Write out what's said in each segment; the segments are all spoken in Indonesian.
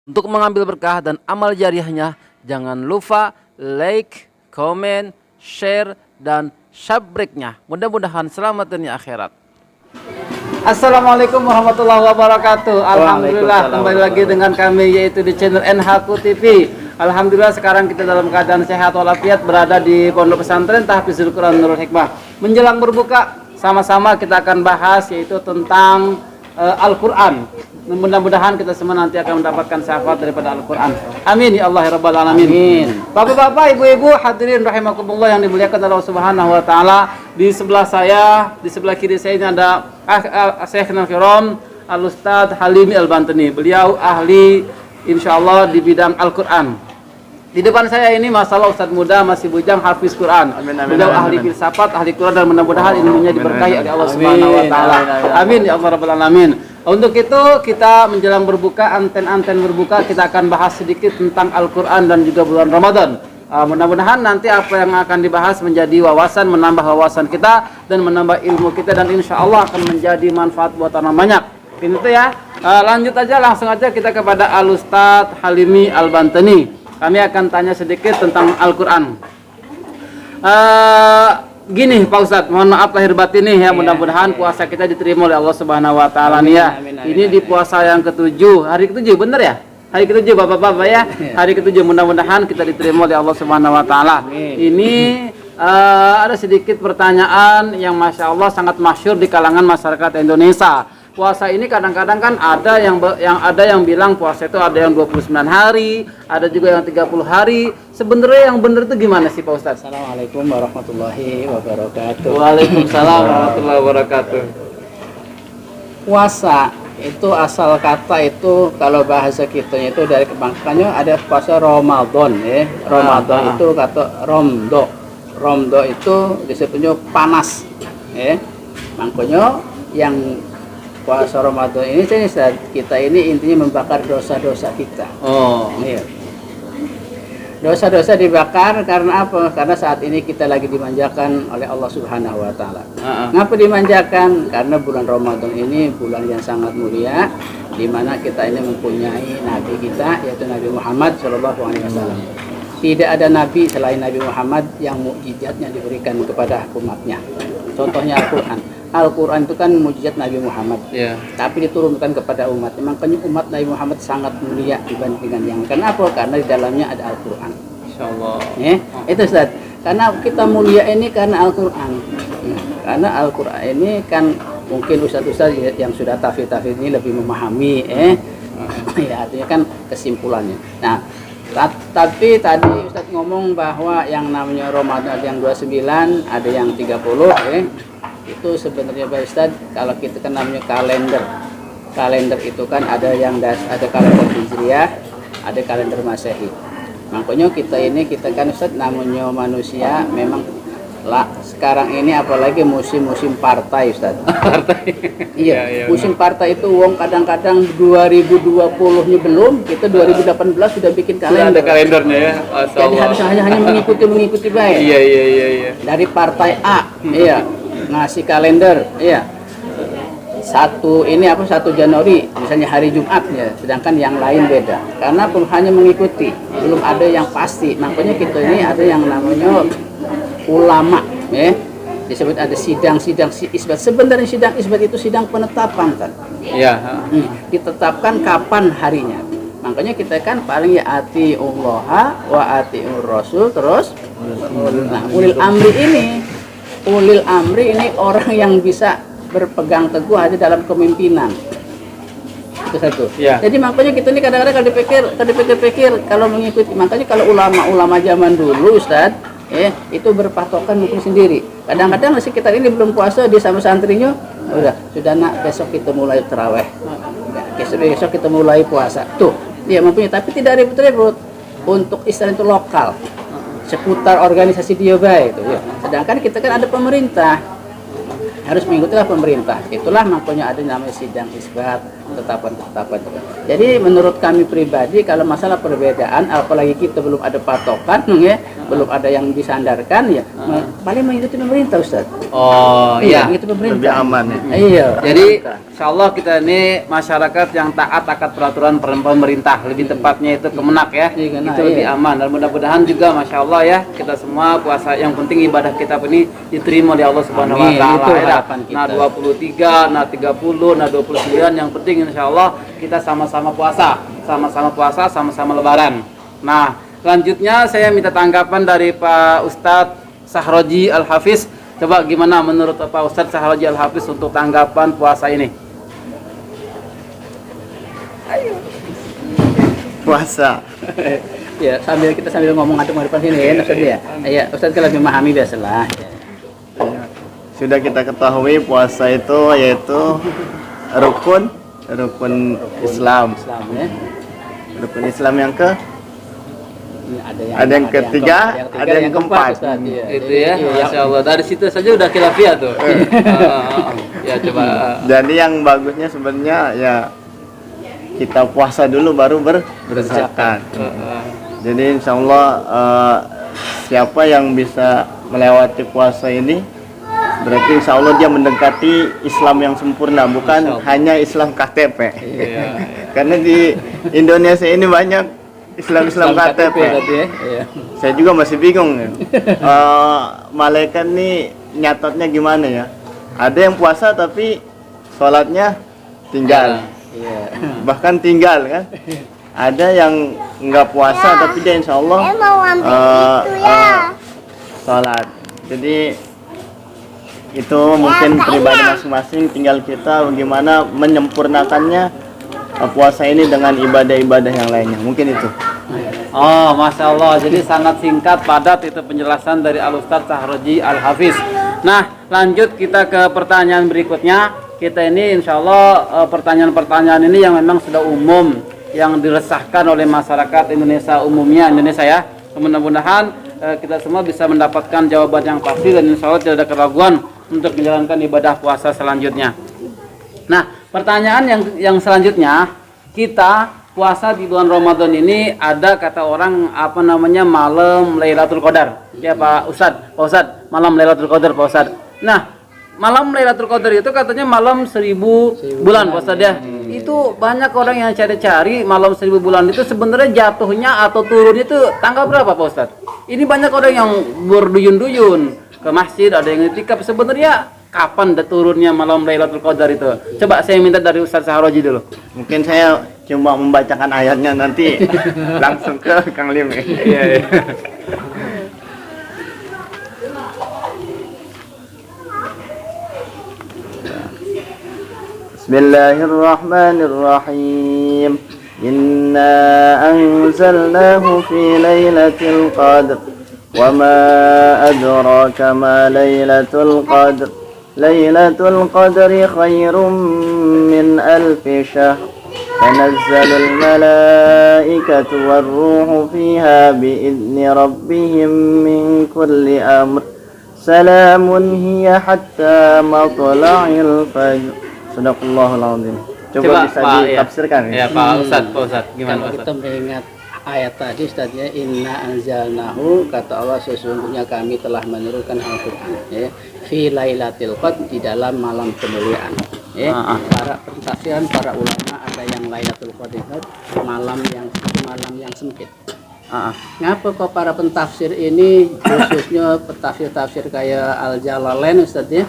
Untuk mengambil berkah dan amal jariahnya, jangan lupa like, komen, share, dan subscribe-nya. Mudah-mudahan selamat dunia akhirat. Assalamualaikum warahmatullahi wabarakatuh. Alhamdulillah, kembali lagi dengan kami yaitu di channel NHQ TV. Alhamdulillah sekarang kita dalam keadaan sehat walafiat berada di Pondok Pesantren Tahfizul Quran Nurul Hikmah. Menjelang berbuka, sama-sama kita akan bahas yaitu tentang Al-Quran. Mudah-mudahan kita semua nanti akan mendapatkan syafaat daripada Al-Quran. Amin ya Allah ya Rabbal Alamin. Amin. Bapak-bapak, ibu-ibu, hadirin rahimakumullah yang dimuliakan Allah Subhanahu wa taala. Di sebelah saya, di sebelah kiri saya ini ada Syekhul Kiram Al-Ustadz Halimi Al-Bantani. Beliau ahli insyaallah di bidang Al-Quran. Di depan saya ini masalah Ustadz muda masih bujang hafiz Quran. Beliau ahli filsafat, ahli Quran, dan mudah-mudahan ilmunya diberkahi oleh Allah Subhanahu wa taala. Amin ya Allah Rabbal Alamin. Untuk itu kita menjelang berbuka, anten-anten berbuka, kita akan bahas sedikit tentang Al-Quran dan juga bulan Ramadan. Mudah-mudahan nanti apa yang akan dibahas menjadi wawasan, menambah wawasan kita dan menambah ilmu kita, dan insya Allah akan menjadi manfaat buat orang banyak. Itu ya. Lanjut aja, langsung aja kita kepada Al-Ustadz Halimi Al-Bantani. Kami akan tanya sedikit tentang Al-Quran. Gini Pak Ustadz, mohon maaf lahir batin nih ya, mudah-mudahan puasa kita diterima oleh Allah Subhanahu wa taala nih ya. Ini di puasa yang ketujuh, hari ketujuh, bener ya? Hari ketujuh bapak-bapak ya. Hari ketujuh, mudah-mudahan kita diterima oleh Allah Subhanahu wa taala. Ini ada sedikit pertanyaan yang masya Allah sangat masyhur di kalangan masyarakat Indonesia. Puasa ini kadang-kadang kan ada yang bilang puasa itu ada yang 29 hari, ada juga yang 30 hari. Sebenarnya yang benar itu gimana sih Pak Ustadz? Assalamualaikum warahmatullahi wabarakatuh. Waalaikumsalam warahmatullahi wabarakatuh. Puasa itu asal kata itu kalau bahasa kita itu dari makanya ada puasa Ramadan ya. Ramadan itu kata romdo. Romdo itu disebutnya panas ya. Makanya yang puasa Ramadan ini kita ini intinya membakar dosa-dosa kita. Oh. Iya. Dosa-dosa dibakar karena apa? Karena saat ini kita lagi dimanjakan oleh Allah Subhanahu wa taala. Ngapa dimanjakan? Karena bulan Ramadan ini bulan yang sangat mulia, di mana kita ini mempunyai nabi kita yaitu Nabi Muhammad sallallahu alaihi wasallam. Tidak ada nabi selain Nabi Muhammad yang mukjizatnya diberikan kepada umatnya. Contohnya Al-Quran. Al-Quran itu kan mukjizat Nabi Muhammad, tapi diturunkan kepada umat. Makanya umat Nabi Muhammad sangat mulia dibandingkan yang lain. Kenapa? Karena di dalamnya ada Al-Quran. Insyaallah. Itu Ustaz. Karena kita mulia ini karena Al-Quran. Karena Al-Quran ini kan mungkin Ustaz-Ustaz yang sudah tafsir ini lebih memahami. Ya, artinya kan kesimpulannya. Nah, tapi tadi Ustaz ngomong bahwa yang namanya Ramadan ada yang 29, ada yang 30 itu sebenarnya Pak Ustaz, kalau kita kan namanya kalender itu kan ada ada kalender Hijriah, ada kalender Masehi. Makanya kita kan Ustaz namanya manusia memang sekarang ini apalagi musim-musim partai Ustaz. Partai. Iya, musim partai itu wong kadang-kadang 2020-nya belum, kita 2018 sudah bikin kalender. Sudah ada kalendernya ya. Jadi harus hanya mengikuti baik. Iya. Dari partai A, ngasih kalender, satu Januari misalnya hari Jumat ya, sedangkan yang lain beda karena hanya mengikuti, belum ada yang pasti. Makanya kita ini ada yang namanya ulama disebut ada sidang isbat. Sebenarnya sidang isbat itu sidang penetapan kan, ditetapkan kapan harinya. Makanya kita kan paling ya atiullah wa atiur rasul, terus ulil amri ini orang yang bisa berpegang teguh ada dalam kepemimpinan. Itu satu. Jadi makanya kita ini kadang-kadang kalau dipikir-pikir kalau mengikuti, makanya kalau ulama-ulama zaman dulu Ustaz, itu berpatokan mungkin sendiri. Kadang-kadang masih kita ini belum puasa di sama santrinya, sudah nak besok kita mulai tarawih. Besok kita mulai puasa. Tuh, dia mempunyai, tapi tidak ribut-ribut. Untuk istilah itu lokal. Seputar organisasi dia baik itu ya. Sedangkan kita kan ada pemerintah, harus mengikutilah pemerintah. Itulah makanya ada namanya sidang isbat, ketetapan. Jadi menurut kami pribadi kalau masalah perbedaan, apalagi kita belum ada patokan, ya, belum ada yang disandarkan, ya paling mengikuti pemerintah, Ustaz. Oh iya, mengikuti pemerintah. Lebih aman ya. Iya. Jadi insya Allah kita ini masyarakat yang taat akan peraturan pemerintah, lebih tepatnya itu Kemenak ya, Iya, itu lebih aman. Dan mudah-mudahan juga masya Allah ya, kita semua puasa, yang penting ibadah kita ini diterima oleh Allah Subhanahu Wa Amin, Taala. itu Ya, harapan kita. nah 23, nah 30, nah 29, yang penting insya Allah kita sama-sama puasa, sama-sama Lebaran. Nah selanjutnya saya minta tanggapan dari Pak Ustadz Sahroji Al-Hafiz. Coba gimana menurut Pak Ustadz Sahroji Al-Hafiz untuk tanggapan puasa ini? Puasa. Ya, kita sambil ngomong aduk-aduk sini ya, Ustaz ya. Ya, Ustaz kan lebih memahami biasalah. Sudah kita ketahui puasa itu yaitu rukun Islam. Islam ya. Rukun Islam yang ke Ada yang ketiga, ada yang keempat. Ustaz. Iya. Itu ya, Iya, Masya Allah. Dari situ saja udah khilafiyah tuh. Ya coba. Jadi yang bagusnya sebenarnya ya kita puasa dulu baru berzakat. Jadi insya Allah siapa yang bisa melewati puasa ini berarti insya Allah dia mendekati Islam yang sempurna, bukan hanya Islam KTP. Iya. Karena di Indonesia ini banyak Islam KTP. berarti ya. Iya. Saya juga masih bingung ya. Malaikat nih nyatatnya gimana ya? Ada yang puasa tapi sholatnya tinggal, Iya. bahkan tinggal kan? Ada yang nggak puasa tapi dia insya Allah sholat. Jadi itu mungkin pribadi masing-masing, tinggal kita bagaimana menyempurnakannya puasa ini dengan ibadah-ibadah yang lainnya. Mungkin itu. Oh, Masya Allah. Jadi sangat singkat, padat itu penjelasan dari Al-Ustadz Sahroji Al-Hafiz. Nah, lanjut kita ke pertanyaan berikutnya. Kita ini insya Allah pertanyaan-pertanyaan ini yang memang sudah umum, yang diresahkan oleh masyarakat Indonesia umumnya, Indonesia ya. Mudah-mudahan kita semua bisa mendapatkan jawaban yang pasti dan insya Allah tidak ada keraguan untuk menjalankan ibadah puasa selanjutnya. Nah, pertanyaan yang selanjutnya, kita puasa di bulan Ramadan ini ada kata orang apa namanya malam Lailatul Qadar. Ya Pak Ustadz, malam Lailatul Qadar Pak Ustadz. Nah, malam Lailatul Qadar itu katanya malam 1000 bulan Pak Ustadz ya. Itu banyak orang yang cari-cari malam 1000 bulan itu sebenarnya jatuhnya atau turunnya itu tanggal berapa Pak Ustadz? Ini banyak orang yang berduyun-duyun ke masjid, ada yang itikaf. Sebenarnya kapan turunnya malam Lailatul Qadar itu? Coba saya minta dari Ustadz Sahroji dulu. Mungkin saya cuma membacakan ayatnya, nanti langsung ke Kang Lim. Iya. Bismillahirrahmanirrahim. Inna anzalnahu fi lailatul qadr. Wa ma adraka ma lailatul qadr. Lailatul qadri khairum min alfi syahr. Tanazzalul malaikatu warruhu fiha biidzni rabbihim min kulli amr. Salamun hiya hatta matla'il fajr. Sadaqallahul azim. Coba bisa ditafsirkan ya Pak Ustadz, gimana Kalau Pak kita mengingat ayat tadi Ustaznya, inna anzalnahu, kata Allah sesungguhnya kami telah menurunkan Al-Qur'an ya, fi lailatul qadr, di dalam malam kemuliaan ya. Para pentafsiran para ulama ada yang Lailatul Qadr malam yang sempit. Ngapa kok para pentafsir ini, khususnya pentafsir kayak Al-Jalalain Ustaz ya,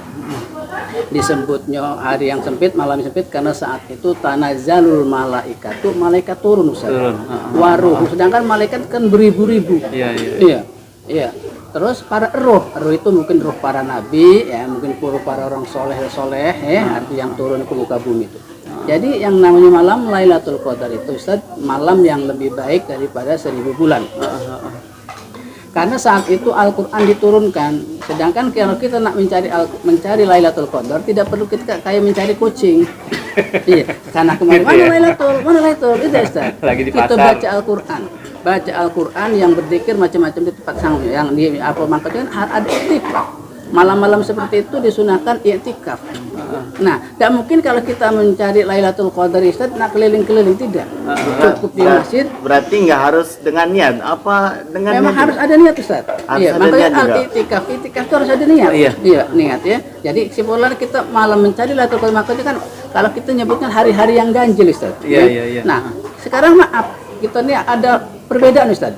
disebutnya hari yang sempit, malam yang sempit karena saat itu tanazzalul malaikatu, malaikat turun Ustaz. Waruh, sedangkan malaikat kan beribu-ribu. Iya. Terus para roh itu mungkin roh para nabi ya, mungkin roh para orang soleh ya, arti yang turun ke muka bumi itu. Jadi yang namanya malam Lailatul Qadar itu Ustaz, malam yang lebih baik daripada 1000 bulan. Karena saat itu Al-Qur'an diturunkan. Sedangkan kalau kita nak mencari Lailatul Qadar, tidak perlu kita kayak mencari kucing. Iya, karena kemarin mana Lailatul itu Ustaz. Lagi di kita pasar. baca Al-Qur'an yang berzikir macam-macam di tempat sang yang di apa mangkatnya kan ada itikaf. malam-malam seperti itu disunahkan i'tikaf. Nah, tidak mungkin kalau kita mencari Lailatul Qadar Ustaz, nak keliling-keliling, tidak. Cukup di masjid. Berarti nggak harus dengan niat, apa dengan Memang niat harus juga? ada niat Ustaz. Harus Iya, ada makanya niat juga. al-i'tikaf itu harus ada niat. Iya. Niat ya. Jadi kesimpulan kita malam mencari Lailatul Qadar, makanya kan kalau kita nyebutkan hari-hari yang ganjil Ustaz. Iya. Nah, sekarang maaf, kita ini ada perbedaan Ustaz.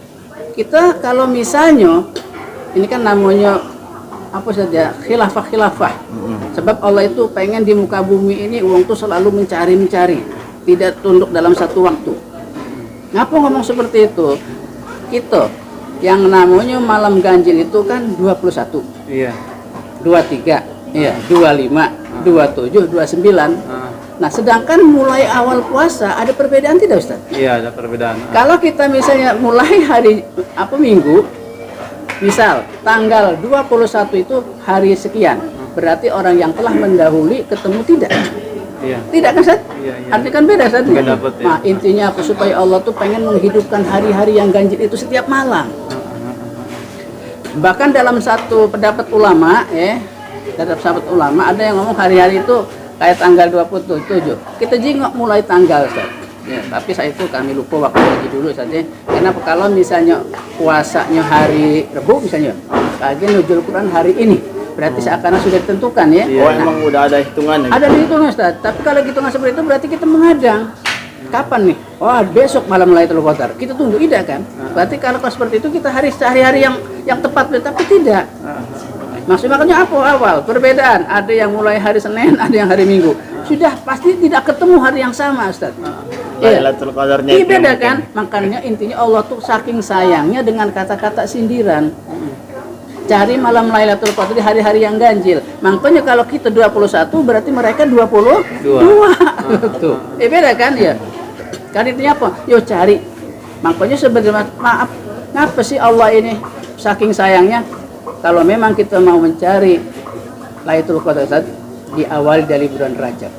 Kita kalau misalnya ini kan namanya apa saja khilafah. Sebab Allah itu pengen di muka bumi ini uang tuh selalu mencari, tidak tunduk dalam satu waktu. Ngapa ngomong seperti itu? Kita yang namanya malam ganjil itu kan 21, Iya. 23, iya, 25, 27, 29. Nah, sedangkan mulai awal puasa ada perbedaan tidak Ustaz? Iya, ada perbedaan. Kalau kita misalnya mulai hari minggu, misal tanggal 21 itu hari sekian, berarti orang yang telah mendahului ketemu tidak? Iya. Tidak kan Ustaz? Iya. Artinya kan beda Ustaz. Beda, betul. Nah, intinya apa? Supaya Allah tuh pengen menghidupkan hari-hari yang ganjil itu setiap malam. Bahkan dalam satu pendapat ulama, ada yang ngomong hari-hari itu kayak tanggal 27. Kita jengok mulai tanggal Ustaz. Ya, tapi saat itu kami lupa waktu lagi dulu saja. Kenapa kalau misalnya puasanya hari Rabu misalnya, lagi nuzul Quran hari ini, berarti seakan sudah ditentukan ya. Oh, emang udah ada hitungan. Ada hitungan Ustaz. Tapi kalau hitungan seperti itu berarti kita menghadang. Kapan nih? Oh, besok malam Lailatul Qadar. Kita tunggu tidak kan? Berarti kalau seperti itu kita hari-hari yang tepat, tapi tidak. Maksudnya makanya apa awal perbedaan? Ada yang mulai hari Senin, ada yang hari Minggu. Sudah pasti tidak ketemu hari yang sama, Ustaz. Lailatul Qadarnya Iya itu beda mungkin. kan? Makanya intinya Allah tuh saking sayangnya dengan kata-kata sindiran. Cari malam Lailatul Qadar di hari-hari yang ganjil. Makanya kalau kita 21 berarti mereka 22. Tuh. Beda kan ya? Kan intinya apa? Yo cari. Makanya sebenarnya maaf, ngapa sih Allah ini saking sayangnya? Kalau memang kita mau mencari Lailatul Qadar diawali dari bulan Rajab,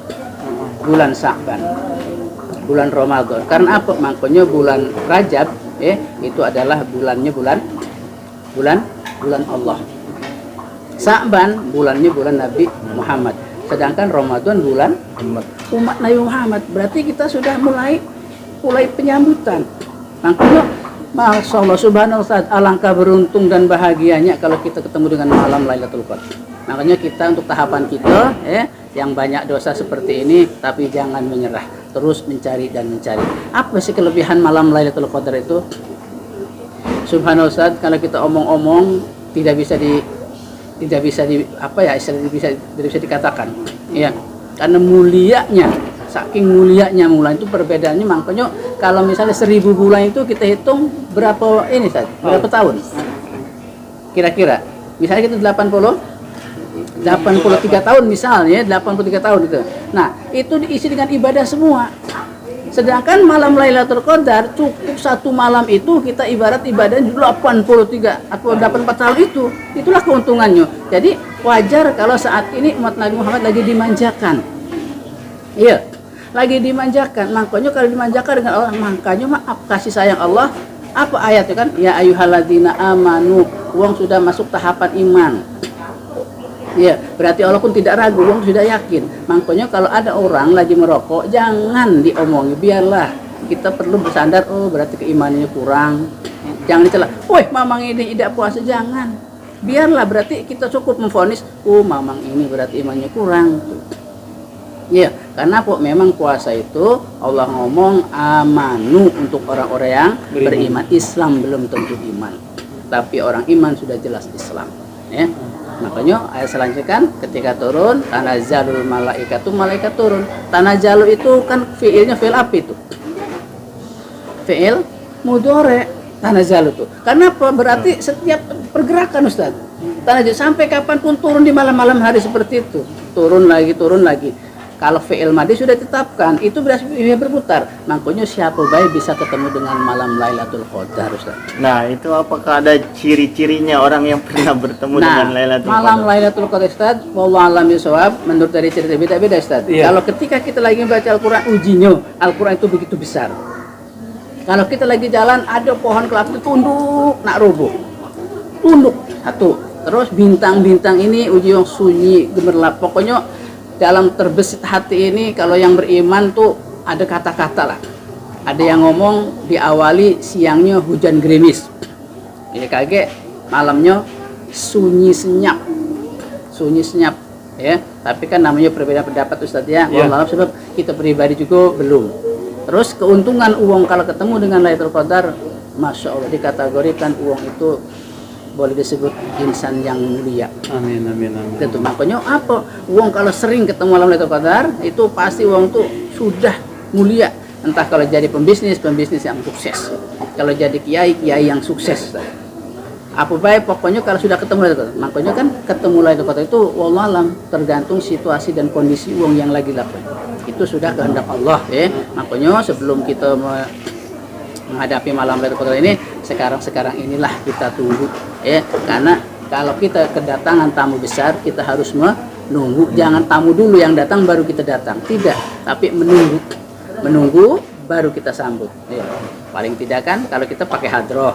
bulan Sa'ban, bulan Ramadan. Karena apa? Makanya bulan Rajab itu adalah bulan Allah. Sa'ban bulannya bulan Nabi Muhammad. Sedangkan Ramadan bulan umat Nabi Muhammad. Berarti kita sudah mulai penyambutan. Makanya Masya Allah subhanahu wa ta'ala, alangkah beruntung dan bahagianya kalau kita ketemu dengan malam Lailatul Qadar. Makanya kita untuk tahapan kita yang banyak dosa seperti ini, tapi jangan menyerah, terus mencari dan mencari. Apa sih kelebihan malam Lailatul Qadar itu? Subhanahu wa ta'ala, kalau kita omong-omong tidak bisa dikatakan. Ya, karena mulianya, saking mulianya bulan itu perbedaannya. Makanya kalau misalnya 1000 bulan itu kita hitung berapa ini Ustaz? Berapa tahun? Kira-kira. Misalnya kita 83 tahun misalnya, 83 tahun itu. Nah, itu diisi dengan ibadah semua. Sedangkan malam Lailatul Qadar cukup satu malam itu kita ibarat ibadah 83 atau 84 tahun itu. Itulah keuntungannya. Jadi wajar kalau saat ini umat Nabi Muhammad lagi dimanjakan. Iya, lagi dimanjakan. Makanya kalau dimanjakan dengan Allah, makanya maaf kasih sayang Allah. Apa ayatnya kan? Ya ayyuhalladzina amanu, wong sudah masuk tahapan iman. Ya, berarti Allah pun tidak ragu, wong sudah yakin. Makanya kalau ada orang lagi merokok, jangan diomongi, biarlah. Kita perlu bersandar, oh berarti keimanannya kurang. Jangan dicela, woi mamang ini tidak puasa, jangan. Biarlah, berarti kita cukup memvonis, oh mamang ini berarti imannya kurang. Ya, karena memang puasa itu Allah ngomong amanu untuk orang-orang yang beriman. Islam belum tentu iman, tapi orang iman sudah jelas Islam. Ya, makanya ayat selanjutnya kan ketika turun tanazzalul malaikatu, malaikat turun. Tanazzalu itu kan fiilnya fiil apa itu? Fiil mudhari. Tanazzalu itu. Karena apa? Berarti setiap pergerakan Ustaz. Tanazzalu sampai kapanpun turun di malam-malam hari seperti itu. Turun lagi. Kalau fi'il madhi sudah ditetapkan, itu berarti berputar. Makanya siapa baik bisa ketemu dengan malam Lailatul Qadar, Ustaz. Nah, itu apakah ada ciri-cirinya orang yang pernah bertemu dengan Lailatul Qadar? Malam Lailatul Qadar, Ustaz, wallahu a'lam bishawab, menurut dari cerita beda-beda, Ustaz. Iya. Kalau ketika kita lagi baca Al-Qur'an, ujinya Al-Qur'an itu begitu besar. Kalau kita lagi jalan, ada pohon kelapa itu tunduk, nak roboh. Tunduk, satu. Terus bintang-bintang ini uji yang sunyi gemerlap. Pokoknya dalam terbesit hati ini kalau yang beriman tuh ada kata-kata lah. Ada yang ngomong diawali siangnya hujan gerimis. Ya kaget malamnya sunyi senyap. Sunyi senyap ya. Tapi kan namanya perbedaan pendapat Ustaz ya. Wallah sebab kita pribadi juga belum. Terus keuntungan uang kalau ketemu dengan Lailatul Qadar, Masya Allah dikategorikan uang itu boleh disebut insan yang mulia. Amin, amin, amin. Tentu makanya apa? Uang kalau sering ketemu malam Lailatul Qadar itu pasti uang itu sudah mulia. Entah kalau jadi pembisnis yang sukses. Kalau jadi kiai yang sukses. Apa baik pokoknya kalau sudah ketemu Lailatul Qadar. Makanya kan ketemu Lailatul Qadar itu wallahualam tergantung situasi dan kondisi uang yang lagi lapar. Itu sudah kehendak Allah ya. Makanya sebelum kita menghadapi malam Lailatul Qadar ini, sekarang inilah kita tunggu ya. Karena kalau kita kedatangan tamu besar, kita harus menunggu. Jangan tamu dulu yang datang baru kita datang. Tidak, tapi menunggu baru kita sambut ya. Paling tidak kan kalau kita pakai hadroh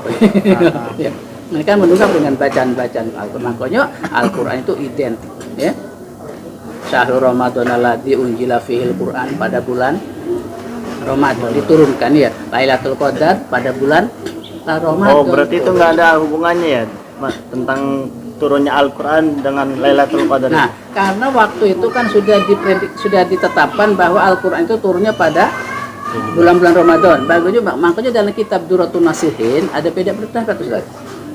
ya. Ini kan menunggu dengan bacaan-bacaan Al-Quran. Makanya Al-Quran itu identik ya. Syahrul Ramadan alladzi unzila fihil Quran, pada bulan Ramadan diturunkan ya. Lailatul Qadar pada bulan Ramadan. Oh, berarti itu nggak ada hubungannya ya, Mas, tentang turunnya Al-Quran dengan Lailatul Qadar. Nah, karena waktu itu kan sudah ditetapkan bahwa Al-Quran itu turunnya pada bulan-bulan Ramadan. Bagusnya makanya dalam kitab Duratun Nasihin ada beda pendapat Ustaz.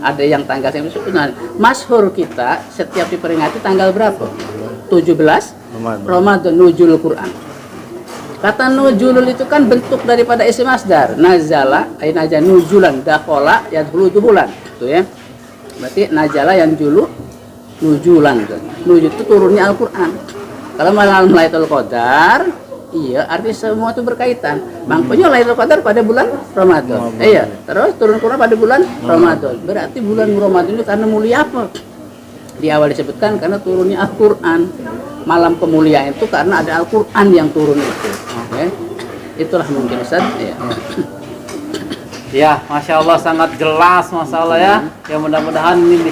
Ada yang tanggal yang sebenarnya masyhur kita setiap diperingati tanggal berapa? 17 Ramadan nuzul Quran. Kata nuzul itu kan bentuk daripada isim masdar. Nazala ay naja nuzulan, dakhala yadkhulu duhulan. Itu ya. Berarti najala yang julu nujulan. Nuzul itu turunnya Al-Qur'an. Kalau malam Lailatul Qadar, iya artinya semua itu berkaitan. Makanya Lailatul Qadar pada bulan Ramadan. Iya, terus turun Quran pada bulan Ramadan. Berarti bulan Ramadan itu karena mulia apa? Di awal disebutkan karena turunnya Al-Quran. Malam kemuliaan itu karena ada Al-Quran yang turun itu. Okay. Itulah mungkin Ustaz ya. Ya, Masya Allah sangat jelas masalah ya. Ya mudah-mudahan ini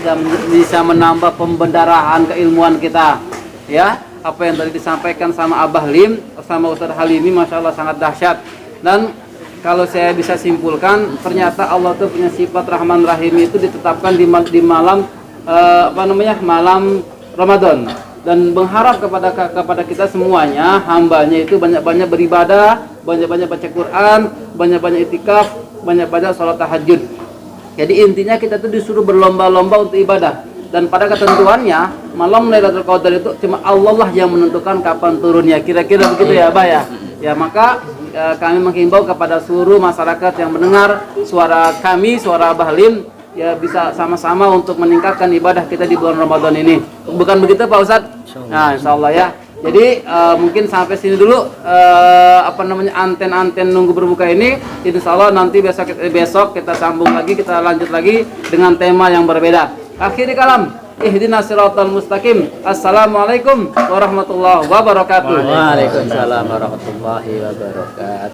bisa menambah pembendaraan keilmuan kita. Ya, apa yang tadi disampaikan sama Abah Lim, sama Ustaz Halimi, Masya Allah sangat dahsyat. Dan kalau saya bisa simpulkan, ternyata Allah itu punya sifat Rahman Rahim itu ditetapkan di malam malam Ramadan, dan mengharap kepada kita semuanya hambanya itu banyak-banyak beribadah, banyak-banyak baca Quran, banyak-banyak itikaf, banyak-banyak sholat tahajud. Jadi intinya kita tuh disuruh berlomba-lomba untuk ibadah, dan pada ketentuannya malam Lailatul Qadar itu cuma Allah lah yang menentukan kapan turunnya, kira-kira begitu ya Abah ya. Ya maka kami menghimbau kepada seluruh masyarakat yang mendengar suara kami, suara Abah Lim, ya bisa sama-sama untuk meningkatkan ibadah kita di bulan Ramadan ini. Bukan begitu Pak Ustadz? Nah, insya Allah ya. Jadi mungkin sampai sini dulu anten-anten nunggu berbuka ini. Insya Allah nanti besok kita sambung lagi, kita lanjut lagi dengan tema yang berbeda. Akhiri kalam, ihdinas siratal mustaqim. Assalamualaikum warahmatullahi wabarakatuh. Waalaikumsalam warahmatullahi wabarakatuh.